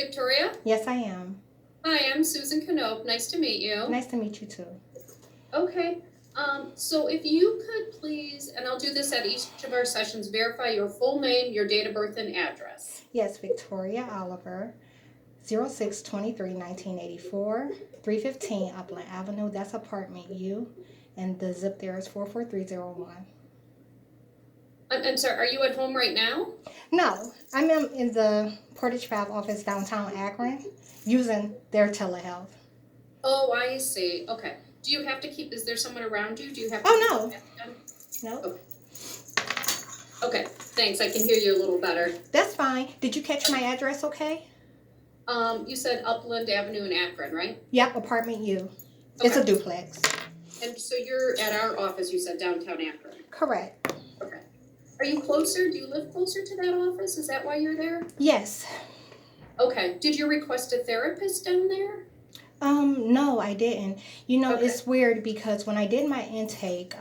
Victoria? Yes, I am. Hi, I'm Susan Canope. Nice to meet you. Nice to meet you too. Okay. So if you could please, and I'll do this at each of our sessions, verify your full name, your date of birth, and address. Yes, Victoria Oliver, 06/23/1984, 315 Upland Avenue. That's apartment U, and the zip there is 44301. I'm sorry, are you at home right now? No, I'm in the Portage 5 office downtown Akron using their telehealth. Oh, I see. Okay. Do you have to keep, is there someone around you? Do you have to Oh, keep no. Okay. Okay, thanks. I can hear you a little better. That's fine. Did you catch my address okay? You said Upland Avenue in Akron, right? Yep, apartment U. It's a duplex. And so you're at our office, you said downtown Akron. Correct. Okay. Are you closer? Do you live closer to that office? Is that why you're there? Yes. Okay. Did you request a therapist down there? No, I didn't. Okay. It's weird because when I did my intake,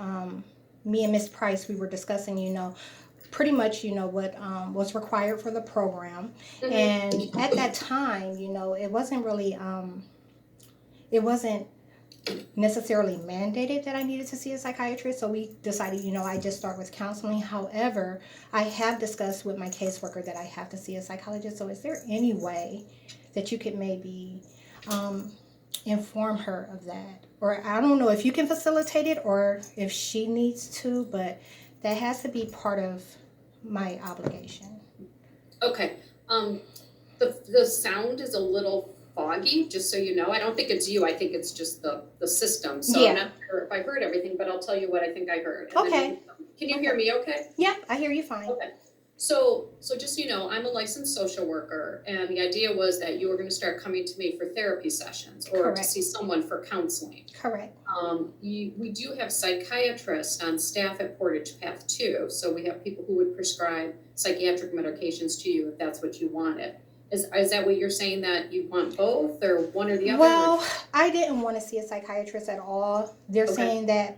me and Miss Price, we were discussing, pretty much, what was required for the program. Mhm. And at that time, it wasn't necessarily mandated that I needed to see a psychiatrist. So we decided, I just start with counseling. However, I have discussed with my caseworker that I have to see a psychologist. So is there any way that you could maybe inform her of that? Or I don't know if you can facilitate it or if she needs to, but that has to be part of my obligation. Okay. The sound is a little foggy, just so you know. I don't think it's you. I think it's just the system. So I'm not sure if I heard everything, but I'll tell you what I think I heard. And Okay. Can you hear me okay? Yep, I hear you fine. Okay. So just so you know, I'm a licensed social worker, and the idea was that you were going to start coming to me for therapy sessions or Correct. to see someone for counseling. Correct. We do have psychiatrists on staff at Portage Path too, so we have people who would prescribe psychiatric medications to you if that's what you wanted. Is that what you're saying, that you want both or one or the other? Well, I didn't want to see a psychiatrist at all. They're saying that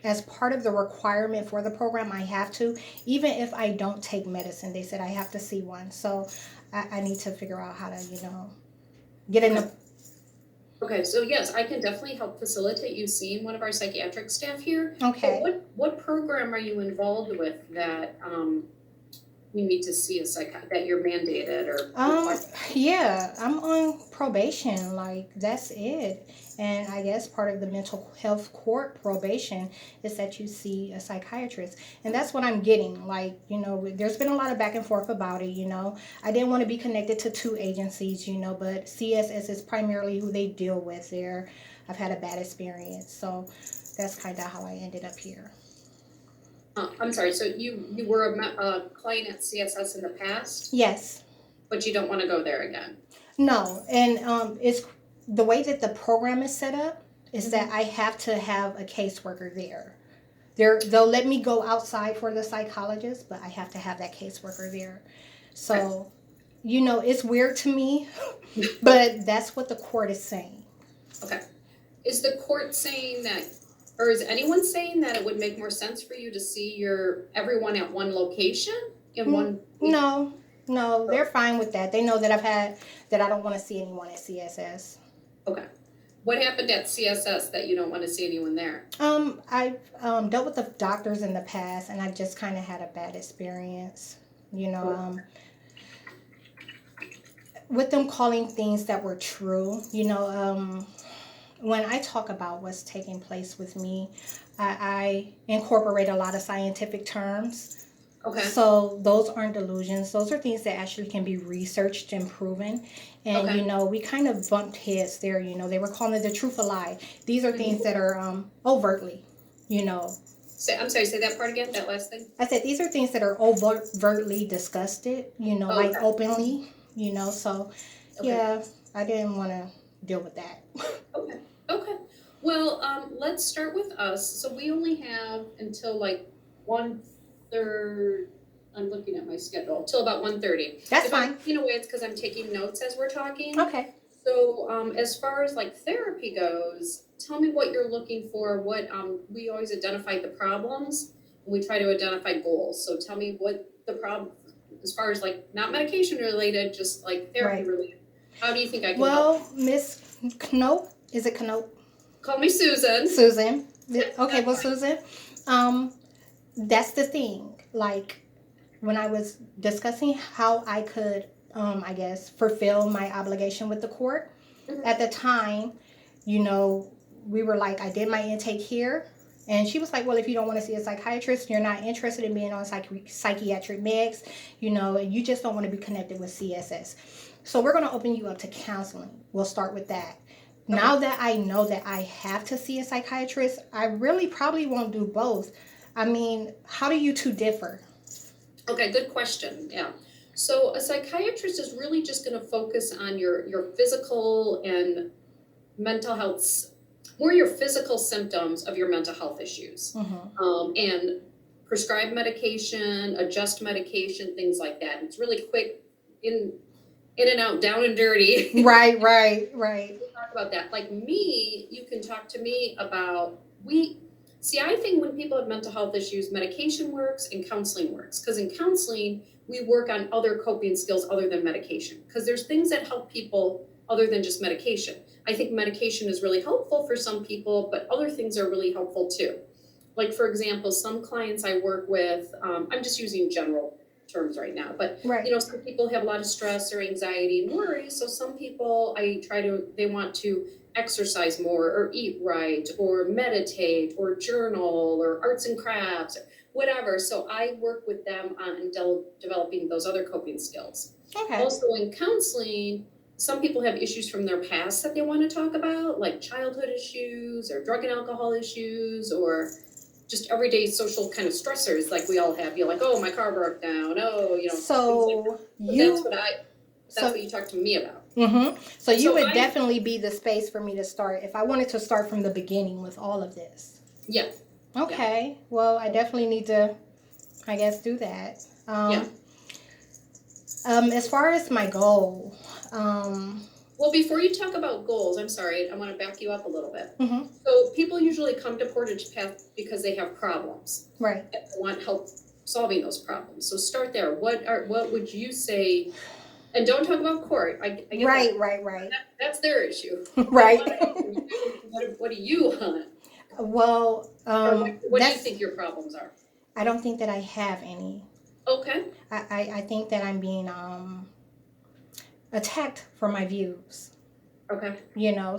as part of the requirement for the program, I have to, even if I don't take medicine, they said I have to see one. So I need to figure out how to, get in the... Okay, so yes, I can definitely help facilitate you seeing one of our psychiatric staff here. Okay. But what program are you involved with that you need to see that you're mandated or? Yeah, I'm on probation. Like, that's it. And I guess part of the mental health court probation is that you see a psychiatrist. And that's what I'm getting. Like, there's been a lot of back and forth about it, I didn't want to be connected to two agencies, but CSS is primarily who they deal with there. I've had a bad experience. So that's kind of how I ended up here. I'm sorry, so you were a client at CSS in the past? Yes. But you don't want to go there again? No, and it's the way that the program is set up is that I have to have a caseworker there. They'll let me go outside for the psychologist, but I have to have that caseworker there. So, it's weird to me, but that's what the court is saying. Okay. Is the court saying that, or is anyone saying that it would make more sense for you to see everyone at one location in one? No, they're fine with that. They know that I don't want to see anyone at CSS. Okay. What happened at CSS that you don't want to see anyone there? I've dealt with the doctors in the past, and I just kind of had a bad experience. With them calling things that were true. When I talk about what's taking place with me, I incorporate a lot of scientific terms. Okay. So those aren't delusions. Those are things that actually can be researched and proven. And, we kind of bumped heads there. They were calling it the truth a lie. These are things that are overtly, I'm sorry, say that part again, that last thing. I said these are things that are overtly discussed, like openly, So, yeah, I didn't want to deal with that. Okay. Well, let's start with us. So we only have until like 1:30. I'm looking at my schedule till about 1:30. That's fine. It's because I'm taking notes as we're talking. Okay. So as far as like therapy goes, tell me what you're looking for. What we always identify the problems, and we try to identify goals. So tell me what the problem, as far as like not medication related, just like therapy related. How do you think I can help? Well, Miss Knope, is it Knope? Call me Susan. Susan. Yeah, Okay, well, that's fine. Susan, um, that's the thing. Like, when I was discussing how I could, I guess, fulfill my obligation with the court, Mhm. at the time, you know, we were like, I did my intake here. And she was like, well, if you don't want to see a psychiatrist, you're not interested in being on psychiatric meds, you know, you just don't want to be connected with CSS. So we're going to open you up to counseling. We'll start with that. Okay. Now that I know that I have to see a psychiatrist, I really probably won't do both. I mean, how do you two differ? Okay, good question. Yeah. So a psychiatrist is really just going to focus on your physical and mental health, more your physical symptoms of your mental health issues, Mm-hmm. and prescribe medication, adjust medication, things like that. It's really quick, in and out, down and dirty. Right, right, right. We'll talk about that. Like me, you can talk to me about we see. I think when people have mental health issues, medication works and counseling works. Because in counseling, we work on other coping skills other than medication. Because there's things that help people other than just medication. I think medication is really helpful for some people, but other things are really helpful too. Like for example, some clients I work with, I'm just using general terms right now, but Right. some people have a lot of stress or anxiety and worry. So some people they want to exercise more or eat right or meditate or journal or arts and crafts or whatever. So I work with them on developing those other coping skills. Okay. Also in counseling, some people have issues from their past that they want to talk about, like childhood issues or drug and alcohol issues or just everyday social kind of stressors like we all have. You're like, oh, my car broke down. Oh, things like that. So So that's you, that's so what you talk to me about. so you So would definitely be the space for me to start if I wanted to start from the beginning with all of this. Yeah. Okay. Well, I definitely need to, I guess, do that. Yeah. As far as my goal, Well, before you talk about goals, I'm sorry, I want to back you up a little bit. mhm, So people usually come to Portage Path because they have problems right. and they want help solving those problems. So start there. What would you say? And don't talk about court. I get Right, that. right. That's their issue. They Right. want to help you. What do you want? Well, Or what do you that's, think your problems are? I don't think that I have any. Okay. I think that I'm being attacked for my views. Okay.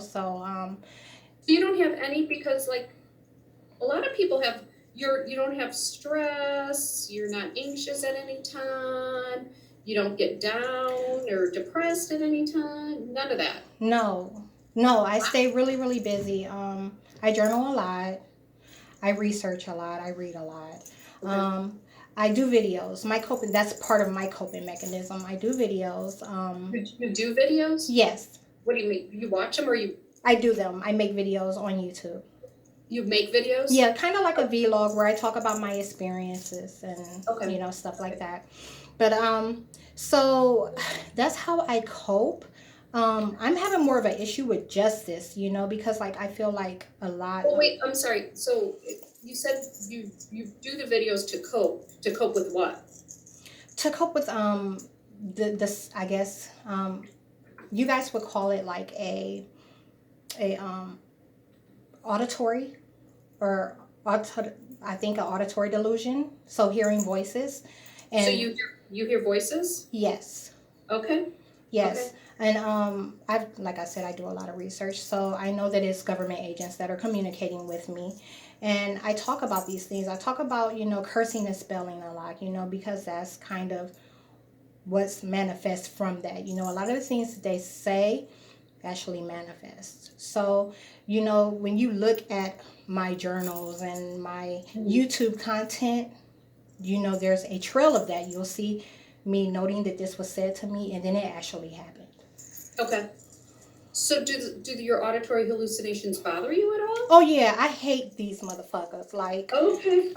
So So you don't have any because like a lot of people have you don't have stress, you're not anxious at any time, you don't get down or depressed at any time, none of that. no. No, I stay really, really busy. I journal a lot. I research a lot. I read a lot. Okay. I do videos. That's part of my coping mechanism. I do videos. You do videos? Yes, What do you mean? You watch them or I do them. I make videos on YouTube. you make videos? Yeah, kind of like a vlog where I talk about my experiences and Okay. stuff like that. But so that's how I cope. I'm having more of an issue with justice, because like I feel like a lot Oh of, wait, I'm sorry. So you said you do the videos to cope. To cope with what? to cope with this, I guess, you guys would call it like a auditory or I think an auditory delusion, so hearing voices. And So you hear voices? yes. Okay. Yes. Okay. And I've like I said, I do a lot of research, so I know that it's government agents that are communicating with me. And I talk about these things. I talk about, cursing and spelling a lot, because that's kind of what's manifest from that. A lot of the things that they say actually manifest. So, when you look at my journals and my YouTube content, there's a trail of that. You'll see me noting that this was said to me and then it actually happened. Okay. So do your auditory hallucinations bother you at all? Oh yeah, I hate these motherfuckers. Like, Okay.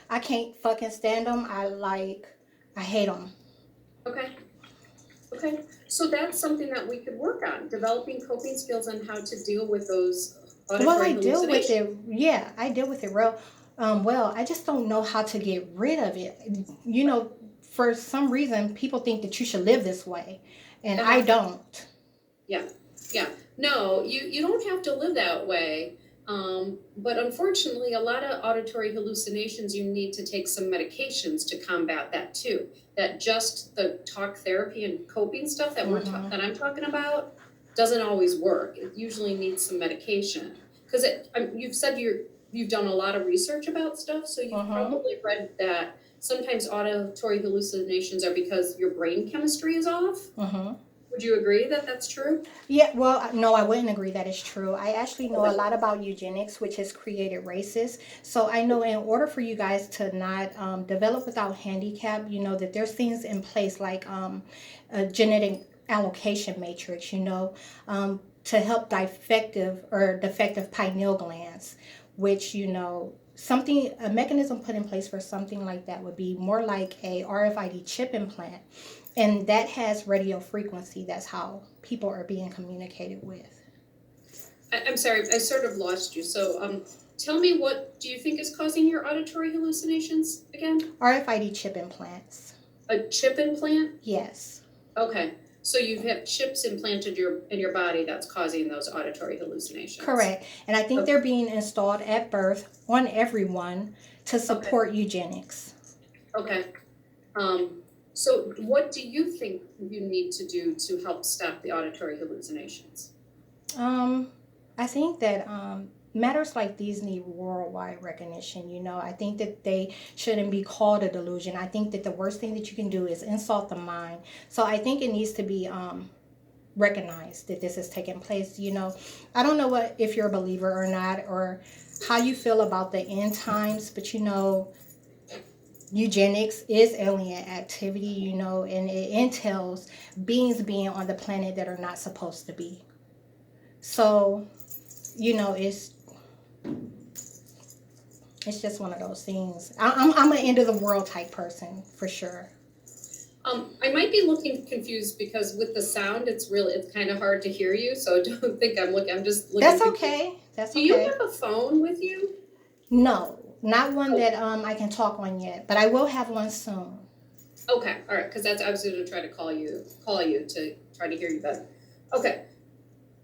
I can't fucking stand them. I hate them. Okay. Okay. So that's something that we could work on, developing coping skills on how to deal with those Well, auditory I deal with hallucinations. it. Yeah, I deal with it real well. I just don't know how to get rid of it. For some reason, people think that you should live this way, and Uh-huh. I don't. Yeah, yeah. No, you don't have to live that way. But unfortunately, a lot of auditory hallucinations, you need to take some medications to combat that too. That just the talk therapy and coping stuff that Mm-hmm. that I'm talking about doesn't always work. It usually needs some medication because you've said you've done a lot of research about stuff, so you've Mm-hmm. probably read that sometimes auditory hallucinations are because your brain chemistry is off. Mm-hmm. Would you agree that that's true? Yeah, well, no, I wouldn't agree that it's true. I actually know a Okay. lot about eugenics, which has created races. So I know in order for you guys to not develop without handicap, that there's things in place like a genetic allocation matrix, to help defective pineal glands, which, something, a mechanism put in place for something like that would be more like a RFID chip implant, and that has radio frequency. That's how people are being communicated with. I'm sorry, I sort of lost you. So, tell me, what do you think is causing your auditory hallucinations again? RFID chip implants. A chip implant? Yes. Okay. So you have chips implanted in your body that's causing those auditory hallucinations. Correct. And I think Okay. they're being installed at birth on everyone to Okay. support eugenics. Okay. Um, so what do you think you need to do to help stop the auditory hallucinations? Um, I think that matters like these need worldwide recognition. I think that they shouldn't be called a delusion. I think that the worst thing that you can do is insult the mind. So I think it needs to be recognized that this is taking place. I don't know what if you're a believer or not, or how you feel about the end times, but eugenics is alien activity, and it entails beings being on the planet that are not supposed to be. So, it's just one of those things. I'm an end of the world type person for sure. I might be looking confused because with the sound, it's kind of hard to hear you. So don't think I'm looking. I'm just looking That's confused. okay. That's Do you okay. have a phone with you? No, not one Oh, that I can talk on yet, but I will have one soon. okay, all right. Because that's I was going to try to call you to try to hear you better. Okay,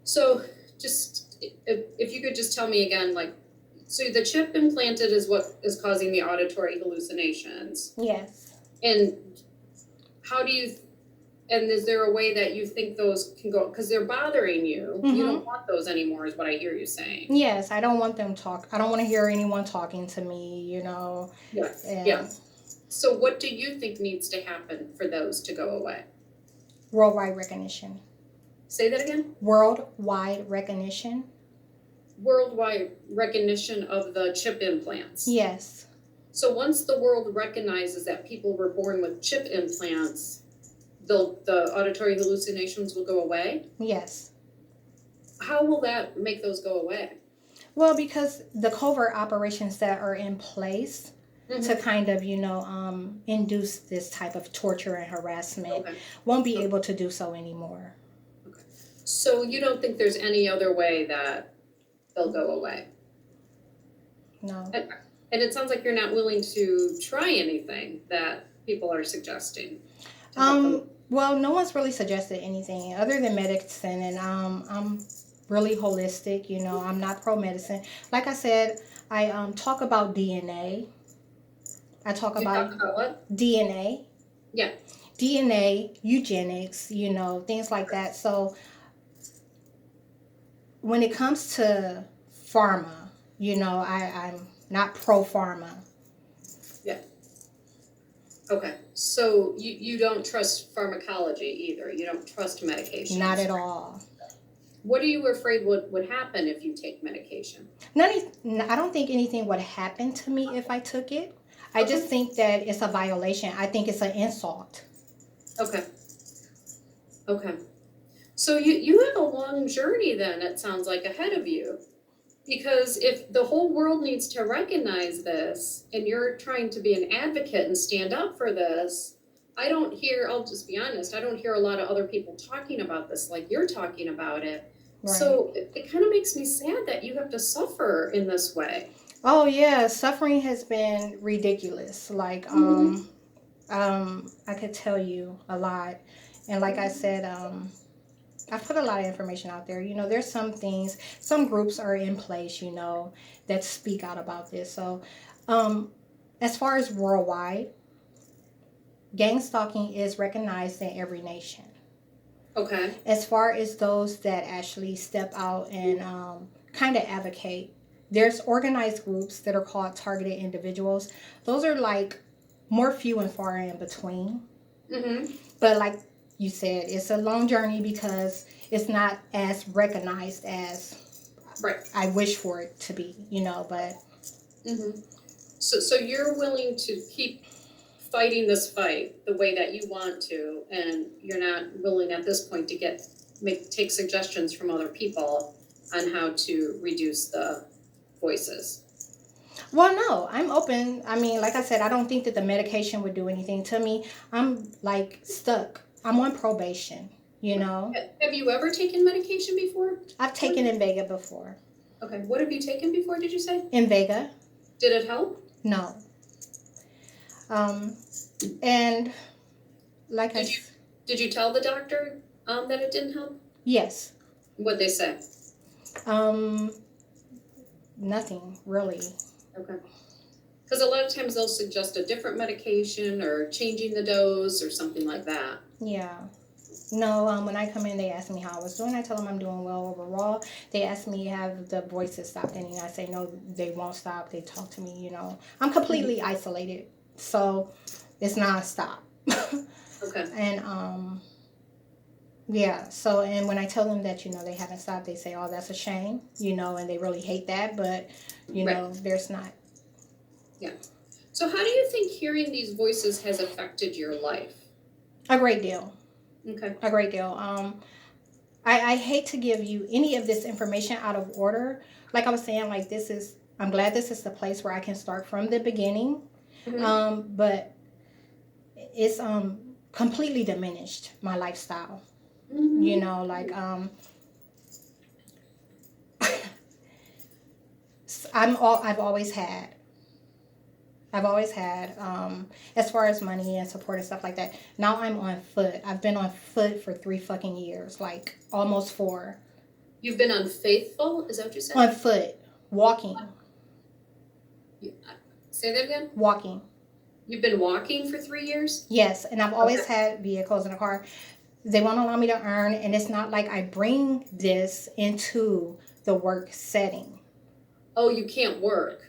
so just if you could just tell me again, like, so the chip implanted is what is causing the auditory hallucinations, Yes. and how do you? And is there a way that you think those can go? Because they're bothering you. You Mm-hmm. don't want those anymore, is what I hear you saying. Yes, I don't want them talk. I don't want to hear anyone talking to me. Yeah, yeah. And So what do you think needs to happen for those to go away? worldwide recognition. Say that again. Worldwide recognition. Worldwide recognition of the chip implants. Yes. So once the world recognizes that people were born with chip implants, the auditory hallucinations will go away. Yes. How will that make those go away? Well, because the covert operations that are in place to Mm-hmm. kind of, induce this type of torture and harassment Okay. won't be Okay. able to do so anymore. Okay. So you don't think there's any other way that they'll go away? No. And it sounds like you're not willing to try anything that people are suggesting to help them. Well, no one's really suggested anything other than medicine, and I'm really holistic. I'm not pro medicine. Like I said, I talk about DNA. I talk You talk about about what? DNA, Yeah. DNA, eugenics, things like that. So when it comes to pharma, I'm not pro pharma. Yeah. Okay. So you don't trust pharmacology either. You don't trust medications. Not at all. What are you afraid would happen if you take medication? I don't think anything would happen to me if I took it. I just Okay. think that it's a violation. I think it's an insult. Okay. Okay. So you have a long journey then, it sounds like, ahead of you. Because if the whole world needs to recognize this and you're trying to be an advocate and stand up for this, I'll just be honest, I don't hear a lot of other people talking about this like you're talking about it. Right. So it kind of makes me sad that you have to suffer in this way. Oh yeah, suffering has been ridiculous. Like I could tell you a lot, and like I said, I put a lot of information out there. There's some things, some groups are in place, that speak out about this. So, as far as worldwide, gang stalking is recognized in every nation. Okay. As far as those that actually step out and kind of advocate, there's organized groups that are called targeted individuals. Those are like more few and far in between. Mm-hmm. But like you said, it's a long journey because it's not as recognized as Right. I wish for it to be, but Mm-hmm. So you're willing to keep fighting this fight the way that you want to, and you're not willing at this point to take suggestions from other people on how to reduce the voices. well, no, I'm open. I mean, like I said, I don't think that the medication would do anything to me. I'm like stuck. I'm on probation, Have you ever taken medication before? I've taken Invega before. Okay, what have you taken before, did you say? Invega? Did it help? No. And like Did you tell the doctor that it didn't help? yes. What'd they say? Nothing really. Okay. Because a lot of times they'll suggest a different medication or changing the dose or something like that. Yeah. No, when I come in, they ask me how I was doing. I tell them I'm doing well overall. They ask me, have the voices stopped any? I say, no, they won't stop. They talk to me, I'm completely isolated. So it's nonstop. Okay. And, yeah. So, and when I tell them that, they haven't stopped, they say, oh, that's a shame, and they really hate that. But, there's not. Yeah. So how do you think hearing these voices has affected your life? A great deal. Okay. A great deal. I hate to give you any of this information out of order. Like I was saying, like I'm glad this is the place where I can start from the beginning. Mm-hmm. But it's completely diminished my lifestyle. Mm-hmm. Like I've always had. As far as money and support and stuff like that. Now I'm on foot. I've been on foot for 3 fucking years, like almost 4. You've been unfaithful? Is that what you said? On foot, walking, Say that again? walking. You've been walking for 3 years? Yes, and I've always had vehicles in a car. They won't allow me to earn, and it's not like I bring this into the work setting. Oh, you can't work.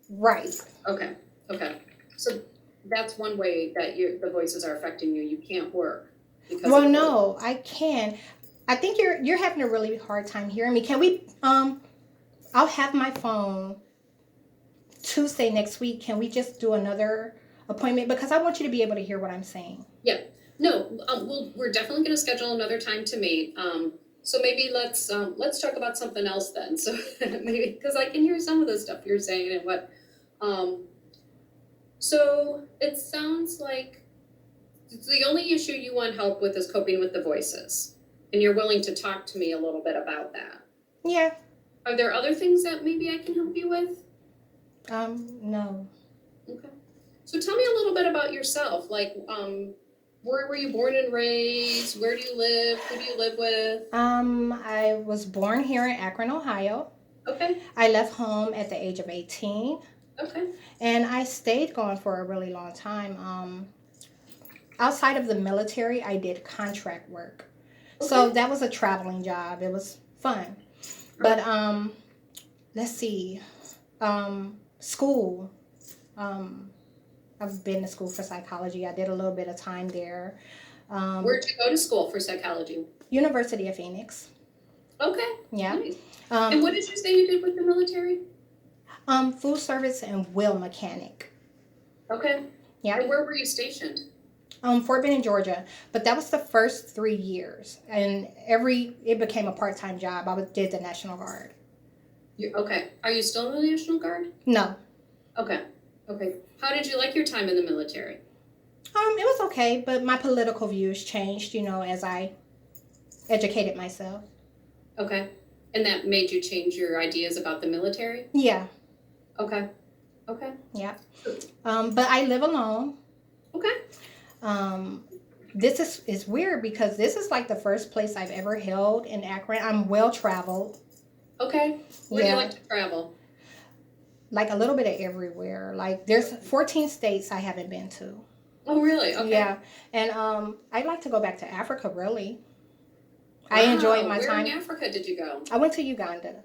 Right. Okay. So that's one way that the voices are affecting you. You can't work. Well, no, I can. I think you're having a really hard time hearing me. Can we I'll have my phone Tuesday next week. Can we just do another appointment, because I want you to be able to hear what I'm saying? Yeah. No, we're definitely going to schedule another time to meet. So maybe let's talk about something else then. So maybe, because I can hear some of the stuff you're saying and what. So it sounds like the only issue you want help with is coping with the voices, and you're willing to talk to me a little bit about that. Yeah. Are there other things that maybe I can help you with? No. Okay. So tell me a little bit about yourself. Like, where were you born and raised? Where do you live? Who do you live with? I was born here in Akron, Ohio. Okay. I left home at the age of 18. Okay. And I stayed gone for a really long time. Outside of the military, I did contract work. Okay. So that was a traveling job. It was fun. But let's see. School. I've been to school for psychology. I did a little bit of time there. Where'd you go to school for psychology? University of Phoenix. Okay. Yeah. Nice. And what did you say you did with the military? Food service and wheel mechanic. Okay. Yeah. And where were you stationed? Fort Benning, Georgia. But that was the first 3 years. And it became a part-time job. I did the National Guard. Okay. Are you still in the National Guard? No. Okay. How did you like your time in the military? It was okay, but my political views changed, as I educated myself. Okay. And that made you change your ideas about the military? Yeah. Okay. Yeah. But I live alone. Okay. this is weird because this is like the first place I've ever held in Akron. I'm well traveled. Okay. Where do Yeah. you like to travel? Like a little bit of everywhere. Like there's 14 states I haven't been to. Oh, really? Okay. Yeah. And I'd like to go back to Africa really. I enjoyed my Where time. in Africa did you go? I went to Uganda.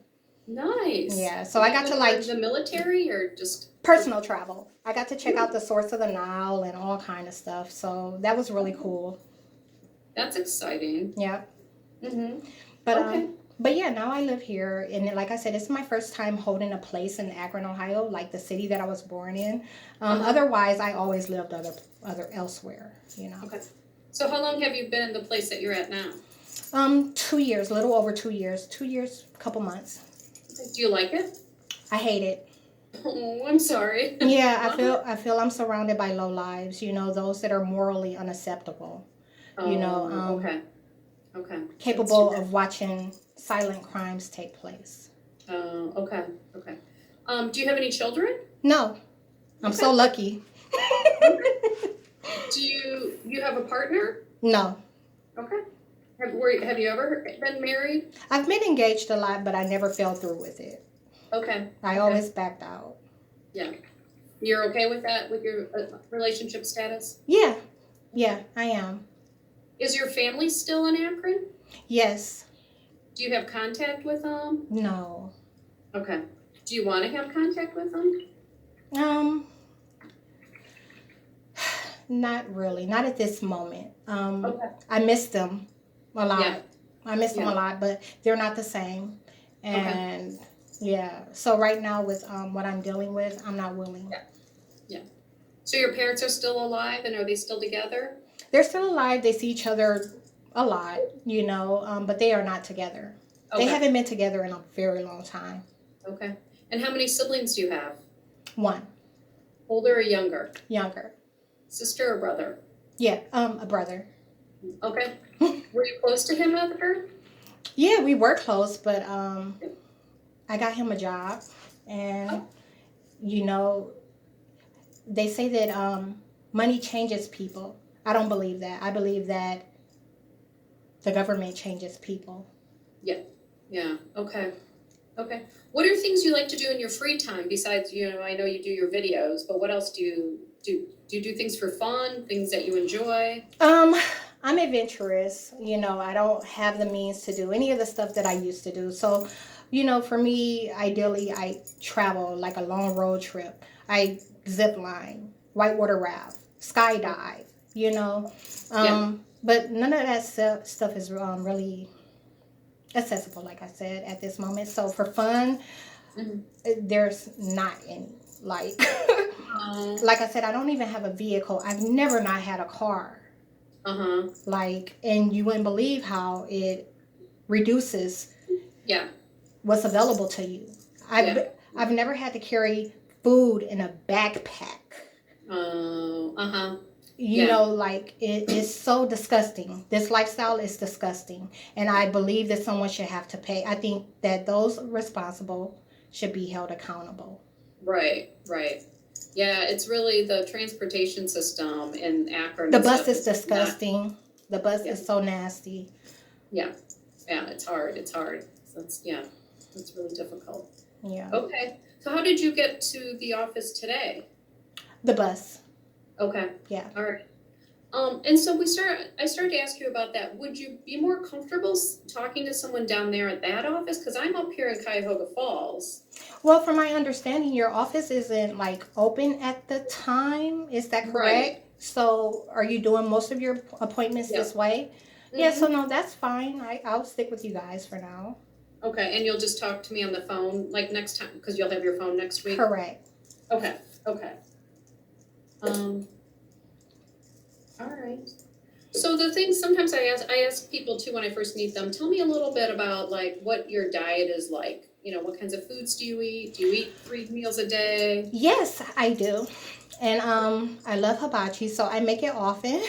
Nice. Yeah. So I got to like the military or just personal travel. I got to check out the source of the Nile and all kind of stuff. So that was really cool. That's exciting. Yeah. Mm-hmm. But Okay. but yeah, now I live here, and like I said, it's my first time holding a place in Akron, Ohio, like the city that I was born in. Otherwise, I always lived other elsewhere, you know. Okay. So how long have you been in the place that you're at now? 2 years, a little over 2 years, 2 years, a couple months. Do you like it? I hate it. Oh, I'm sorry. Yeah, I feel I'm surrounded by low lives, you know, those that are morally unacceptable, you know, Okay. Okay. capable of watching silent crimes take place. Okay. Okay. Do you have any children? No, I'm so lucky. Do you have a partner? No. Okay. Have you ever been married? I've been engaged a lot, but I never fell through with it. Okay. I always backed out. Yeah. You're okay with that, with your relationship status? Yeah, I am. Is your family still in Akron? Yes. Do you have contact with them? No. Okay. Do you want to have contact with them? Not really. Not at this moment. Okay. I miss them a lot. Yeah. I miss them a lot, but they're not the same. And yeah, so right now with what I'm dealing with, I'm not willing. Yeah. So your parents are still alive, and are they still together? They're still alive. They see each other a lot, you know, but they are not together. Okay. They haven't been together in a very long time. Okay. And how many siblings do you have? One. Older or younger? Younger. Sister or brother? Yeah, a brother. Okay. Were you close to him ever? Yeah, we were close, but I got him a job, and you know, they say that money changes people. I don't believe that. I believe that the government changes people. Yeah. Okay. Okay. What are things you like to do in your free time besides, I know you do your videos, but what else do you do? Do you do things for fun, things that you enjoy? I'm adventurous. You know, I don't have the means to do any of the stuff that I used to do. So, you know, for me, ideally, I travel like a long road trip. I zip line, whitewater raft, skydive, you know. But none of that stuff is really accessible, like I said, at this moment. So for fun, there's not any. Like, like I said, I don't even have a vehicle. I've never not had a car. Like, and you wouldn't believe how it reduces what's available to you. I've never had to carry food in a backpack. You know, like it is so disgusting. This lifestyle is disgusting, and I believe that someone should have to pay. I think that those responsible should be held accountable. Right. Yeah, it's really the transportation system in Akron. The bus is disgusting. The bus is so nasty. Yeah, it's hard. So it's really difficult. Yeah. Okay, so how did you get to the office today? The bus. Okay. Yeah. All right. And so I started to ask you about that. Would you be more comfortable talking to someone down there at that office? Because I'm up here in Cuyahoga Falls. Well, from my understanding, your office isn't like open at the time. Is that correct? Right. So are you doing most of your appointments this way? Yeah, so no, that's fine. I'll stick with you guys for now. Okay, and you'll just talk to me on the phone like next time, because you'll have your phone next week? Correct. Okay. All right. So the things sometimes I ask people too when I first meet them, tell me a little bit about like what your diet is like. You know, what kinds of foods do you eat? Do you eat 3 meals a day? Yes, I do. And I love hibachi, so I make it often.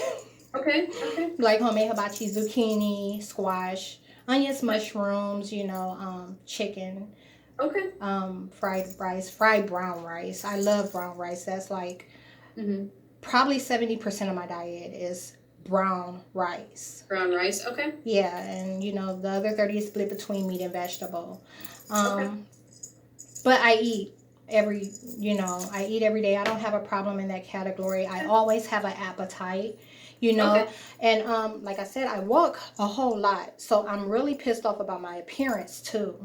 Okay. Like homemade hibachi, zucchini, squash, onions, mushrooms, you know, chicken. Okay. Fried rice, fried brown rice. I love brown rice. That's like probably 70% of my diet is brown rice. Brown rice, okay. Yeah, and the other 30 is split between meat and vegetable. Okay. But I eat every day. I don't have a problem in that category. I always have an appetite, Okay. and like I said, I walk a whole lot. So I'm really pissed off about my appearance too.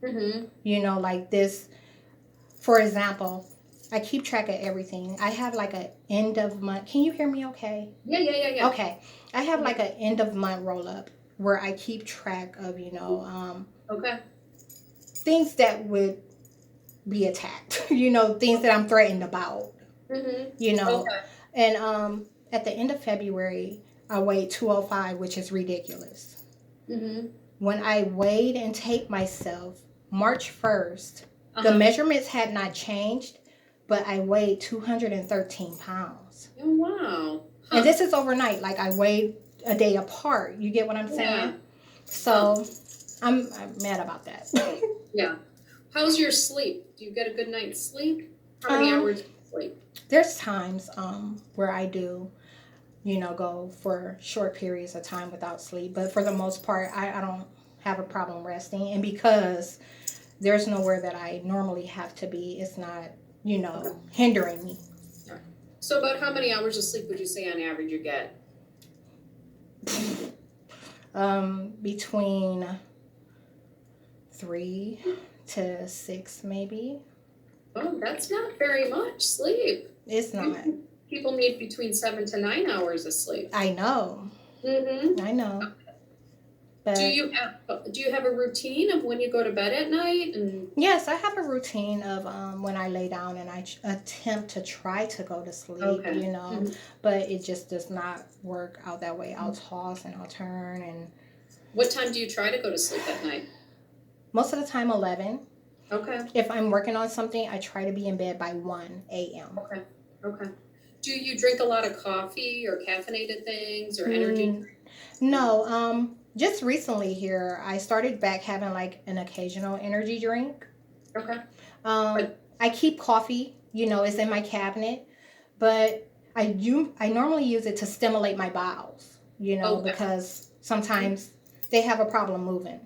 Mhm. Like this, for example, I keep track of everything. I have like a end of month. Can you hear me okay? Yeah. Okay. I have like an end of month roll up where I keep track of, Okay. things that would be attacked, things that I'm threatened about, Mhm. you know. Okay. And at the end of February, I weighed 205, which is ridiculous. Mhm. When I weighed and taped myself March 1st, the Uh-huh. measurements had not changed, but I weighed 213 pounds. Oh, wow. And Huh. this is overnight. Like I weighed a day apart. You get what I'm Yeah. saying? Huh. So I'm mad about that. Yeah. How's your sleep? Do you get a good night's sleep? How many um, hours do you sleep? there's times where I do, go for short periods of time without sleep. But for the most part, I don't have a problem resting. And because there's nowhere that I normally have to be, it's not, Okay. hindering me. All right. So about how many hours of sleep would you say on average you get? Between 3 to 6, maybe. Oh, that's not very much sleep. It's not. People need between 7 to 9 hours of sleep. I know. Mm-hmm. I know. Do But you have a routine of when you go to bed at night? And yes, I have a routine of when I lay down and I attempt to try to go to sleep, okay. Mhm. but it just does not work out that way. I'll toss and I'll turn, and What time do you try to go to sleep at night? most of the time 11. Okay. If I'm working on something, I try to be in bed by 1 a.m. Okay. Okay. Do you drink a lot of coffee or caffeinated things or energy? Mm, no, just recently here, I started back having like an occasional energy drink. Okay. Um, But I keep coffee, it's in my cabinet, but I normally use it to stimulate my bowels, okay. because sometimes they have a problem moving.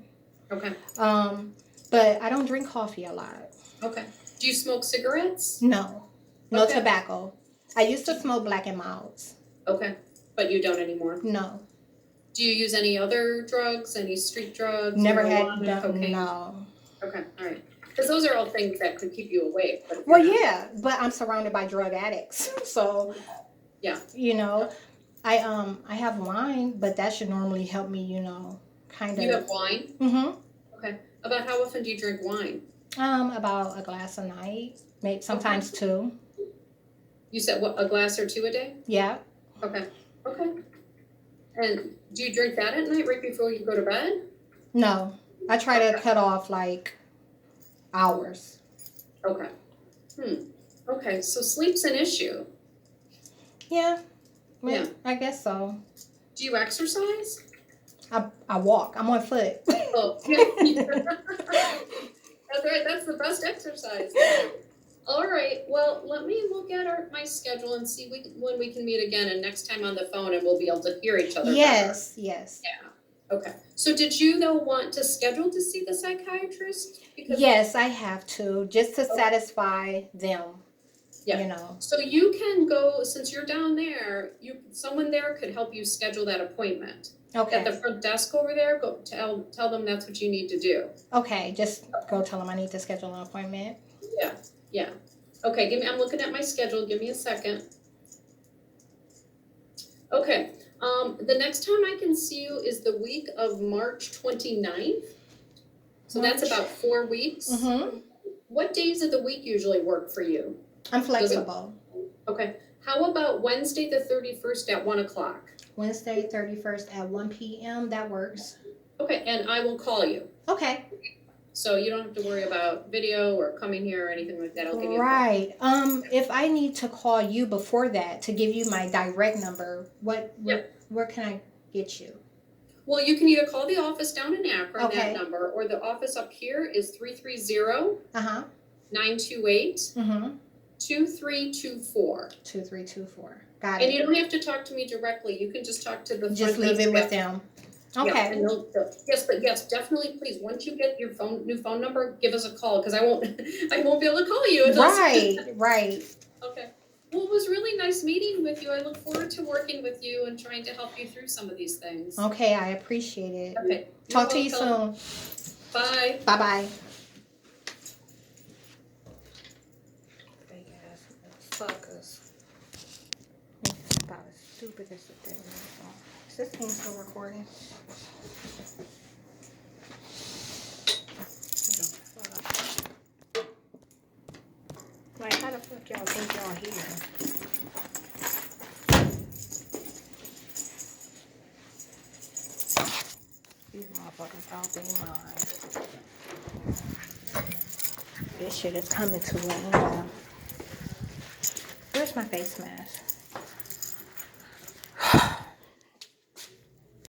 Okay. Um, but I don't drink coffee a lot. Okay. Do you smoke cigarettes? No, no Okay. tobacco. I used to Do- smoke Black and Milds. Okay. But you don't anymore. No, Do you use any other drugs? Any street drugs? never had Marijuana, cocaine? no. Okay. All right. Because those are all things that could keep you awake. But if Well, you're not, yeah, but I'm surrounded by drug addicts, so yeah. I have wine, but that should normally help me, kind You of. have wine. Mm-hmm. Okay. About how often do you drink wine? About a glass a night, maybe Okay. sometimes two. You said what, a glass or two a day? Yeah. Okay. Okay. And do you drink that at night right before you go to bed? No, I try to Okay. cut off like hours. Okay. Okay. So sleep's an issue. Yeah. Yeah. I guess so. Do you exercise? I walk. I'm on foot. Oh, yeah. That's right. That's the best exercise. All right. Well, let me look at my schedule and see when we can meet again, and next time on the phone, and we'll be able to hear each other better. Yes. Yes. Yeah. Okay. So, did you though want to schedule to see the psychiatrist? Because Yes, I have to just to okay. satisfy them. Yeah. So you can go since you're down there. Someone there could help you schedule that appointment. Okay. At the front desk over there, go tell them that's what you need to do. Okay. Just go tell them I need to schedule an appointment. Yeah. Yeah. Okay. I'm looking at my schedule. Give me a second. Okay. The next time I can see you is the week of March 29th. So that's about 4 weeks. Mm-hmm. What days of the week usually work for you? I'm flexible. Okay. How about Wednesday the 31st at 1 o'clock? Wednesday, 31st at 1 p.m. That works. Okay, and I will call you. Okay. So you don't have to worry about video or coming here or anything like that. I'll give you a call. Right. If I need to call you before that to give you my direct number, where can I get you? Well, you can either call the office down in Akron, Okay. that number, or the office up here is 330 Uh-huh. 928 Mm-hmm. 2324. 2324. Got And it. you don't have to talk to me directly. You can just talk to the Just front leave desk it with staff. them. Yeah, Okay. and yes, definitely, please. Once you get your new phone number, give us a call because I won't I won't be able to call you. Right. Okay. Well, it was really nice meeting with you. I look forward to working with you and trying to help you through some of these things. Okay, I appreciate it. Okay. Talk to you soon. Bye. Bye-bye. Fake ass suckers. About as stupid as the thing. Is this thing still recording? Like, how the fuck y'all think y'all here? These motherfuckers out their mind. This shit is coming to an end. Where's my face mask?